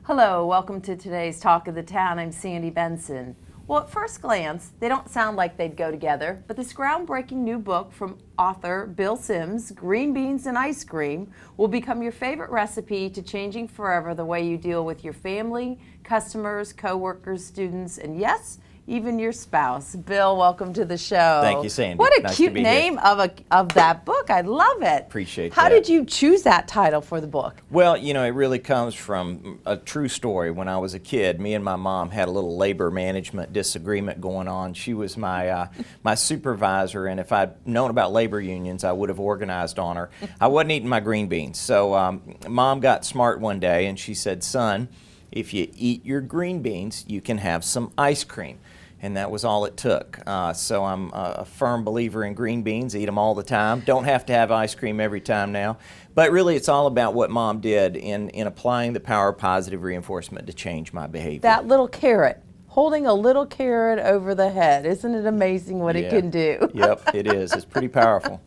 Hello, welcome to today's Talk of the Town. I'm Sandy Benson. Well, at first glance, they don't sound like they'd go together, but this groundbreaking new book from author Bill Sims, Green Beans and Ice Cream, will become your favorite recipe to changing forever the way you deal with your family, customers, co-workers, students, and yes, even your spouse. Bill, welcome to the show. Thank you, Sandy. What a Nice cute to be name here. of that book. I love it. Appreciate How that. did you choose that title for the book? Well, you know, it really comes from a true story. When I was a kid, me and my mom had a little labor management disagreement going on. She was my my supervisor, and if I'd known about labor unions, I would have organized on her. I wasn't eating my green beans. So Mom got smart one day, and she said, "Son, if you eat your green beans, you can have some ice cream." And that was all it took. So I'm a firm believer in green beans, eat them all the time. Don't have to have ice cream every time now. But really it's all about what Mom did in applying the power of positive reinforcement to change my behavior. That little carrot, holding a little carrot over the head. Isn't it amazing what it can do? Yep, it is. It's pretty powerful.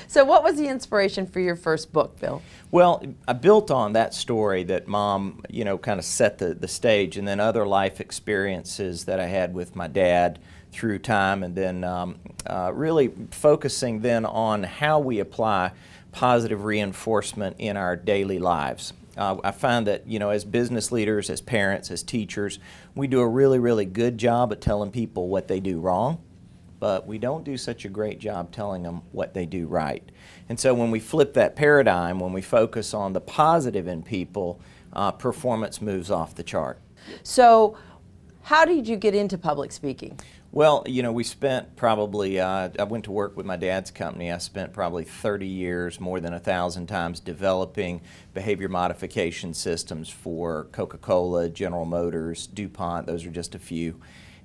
So what was the inspiration for your first book, Bill? Well, I built on that story that Mom, you know, kind of set the stage, and then other life experiences that I had with my dad through time, and then really focusing then on how we apply positive reinforcement in our daily lives. I find that, you know, as business leaders, as parents, as teachers, we do a really, really good job at telling people what they do wrong, but we don't do such a great job telling them what they do right. And so when we flip that paradigm, when we focus on the positive in people, performance moves off the chart. So how did you get into public speaking? Well, you know, we spent probably, I went to work with my dad's company. I spent probably 30 years, more than 1,000 times, developing behavior modification systems for Coca-Cola, General Motors, DuPont. Those are just a few.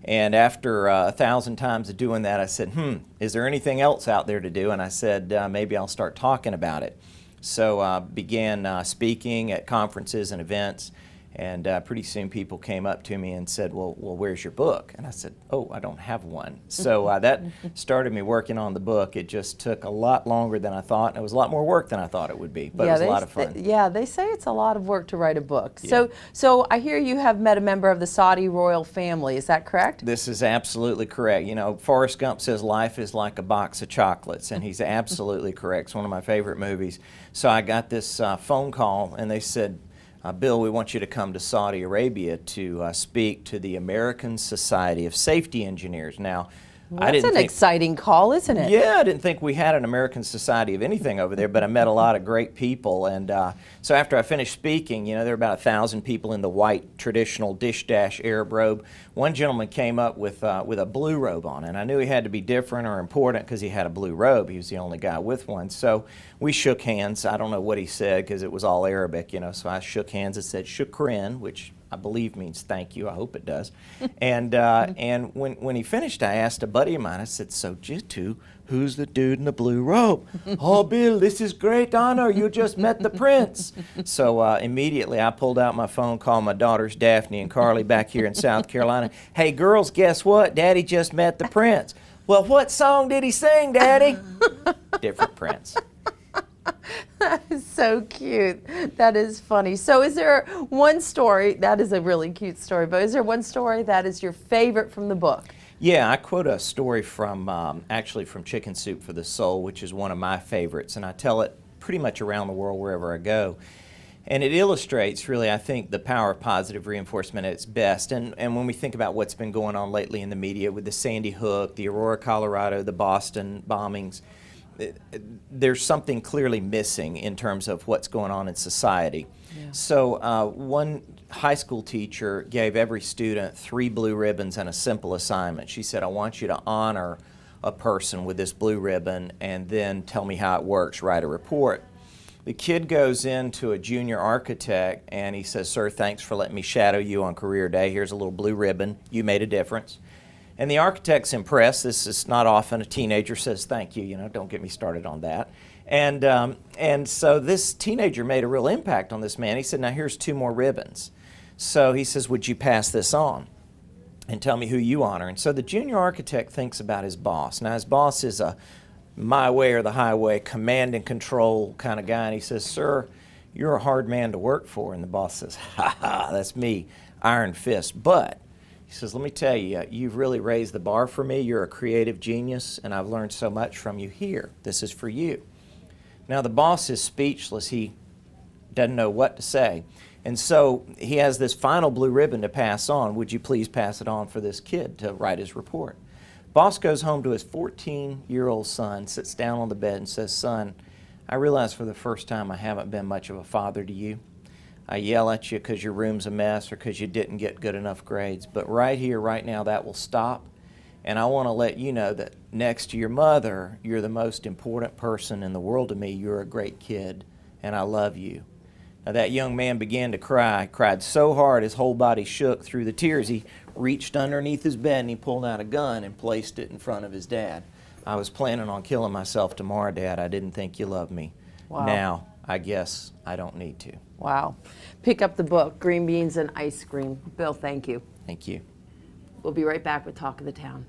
And after 1,000 times of doing that, I said, is there anything else out there to do? And I said, maybe I'll start talking about it. So I began speaking at conferences and events. And pretty soon people came up to me and said, well, where's your book? And I said, oh, I don't have one. So that started me working on the book. It just took a lot longer than I thought. And it was a lot more work than I thought it would be, but it was a lot of fun. Yeah, they say it's a lot of work to write a book. Yeah. So I hear you have met a member of the Saudi royal family. Is that correct? This is absolutely correct. You know, Forrest Gump says life is like a box of chocolates, and he's absolutely correct. It's one of my favorite movies. So I got this phone call, and they said, Bill, we want you to come to Saudi Arabia to speak to the American Society of Safety Engineers. Now, That's an exciting call, isn't it? Yeah, I didn't think we had an American Society of anything over there, but I met a lot of great people. And so after I finished speaking, you know, there were about 1,000 people in the white traditional dish-dash Arab robe. One gentleman came up with a blue robe on, and I knew he had to be different or important because he had a blue robe. He was the only guy with one. So we shook hands. I don't know what he said because it was all Arabic, you know, so I shook hands and said shukran, which I believe means thank you. I hope it does. And when he finished, I asked a buddy of mine, I said, so Jitu, who's the dude in the blue robe? Oh, Bill, this is great honor. You just met the prince. So immediately I pulled out my phone, called my daughters Daphne and Carly back here in South Carolina. Hey, girls, guess what? Daddy just met the prince. Well, what song did he sing, Daddy? Different prince. That is so cute. That is funny. So is there one story, that is a really cute story, but is there one story that is your favorite from the book? Yeah, I quote a story from, actually from Chicken Soup for the Soul, which is one of my favorites, and I tell it pretty much around the world wherever I go. And it illustrates, really, I think, the power of positive reinforcement at its best. And when we think about what's been going on lately in the media with the Sandy Hook, the Aurora, Colorado, the Boston bombings, there's something clearly missing in terms of what's going on in society. Yeah. So one high school teacher gave every student 3 blue ribbons and a simple assignment. She said, I want you to honor a person with this blue ribbon and then tell me how it works, write a report. The kid goes into a junior architect and he says, sir, thanks for letting me shadow you on career day. Here's a little blue ribbon. You made a difference. And the architect's impressed. This is not often a teenager says thank you, you know, don't get me started on that. And so this teenager made a real impact on this man. He said, now here's 2 more ribbons. So he says, would you pass this on and tell me who you honor? And so the junior architect thinks about his boss. Now his boss is a my way or the highway, command and control kind of guy. And he says, sir, you're a hard man to work for. And the boss says, ha ha, that's me, iron fist. But he says, let me tell you, you've really raised the bar for me. You're a creative genius, and I've learned so much from you here. This is for you. Now the boss is speechless. He doesn't know what to say. And so he has this final blue ribbon to pass on. Would you please pass it on for this kid to write his report? Boss goes home to his 14-year-old son, sits down on the bed and says, son, I realize for the first time I haven't been much of a father to you. I yell at you because your room's a mess or because you didn't get good enough grades. But right here, right now, that will stop. And I want to let you know that next to your mother, you're the most important person in the world to me. You're a great kid, and I love you. Now, that young man began to cry. Cried so hard his whole body shook through the tears. He reached underneath his bed and he pulled out a gun and placed it in front of his dad. I was planning on killing myself tomorrow, Dad. I didn't think you loved me. Wow. Now, I guess I don't need to. Wow. Pick up the book, Green Beans and Ice Cream. Bill, thank you. Thank you. We'll be right back with Talk of the Town.